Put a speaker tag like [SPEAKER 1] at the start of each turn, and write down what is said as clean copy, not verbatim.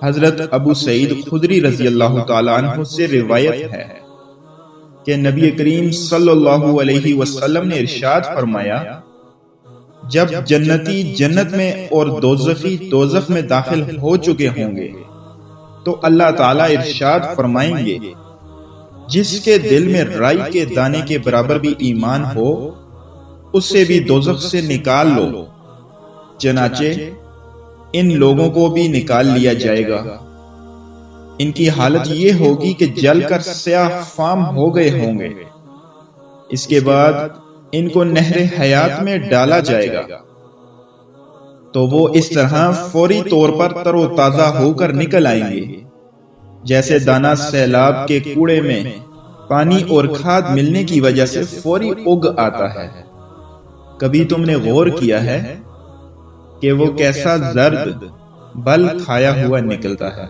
[SPEAKER 1] حضرت ابو سعید خدری رضی اللہ تعالیٰ عنہ سے روایت ہے کہ نبی کریم صلی اللہ علیہ وسلم نے ارشاد فرمایا، جب جنتی جنت میں اور دوزخی دوزخ میں داخل ہو چکے ہوں گے تو اللہ تعالیٰ ارشاد فرمائیں گے، جس کے دل میں رائی کے دانے کے برابر بھی ایمان ہو اسے بھی دوزخ سے نکال لو۔ چنانچہ ان لوگوں کو بھی نکال لیا جائے گا۔ ان کی حالت یہ ہوگی کہ جل کر سیاہ فام ہو گئے ہوں گے۔ اس کے بعد ان کو نہر حیات میں ڈالا جائے گا تو وہ اس طرح فوری طور پر تر و تازہ ہو کر نکل آئیں گے جیسے دانہ سیلاب کے کوڑے میں پانی اور کھاد ملنے کی وجہ سے فوری اگ آتا ہے۔ کبھی تم نے غور کیا ہے کہ وہ کیسا زرد بل کھایا ہوا نکلتا ہے؟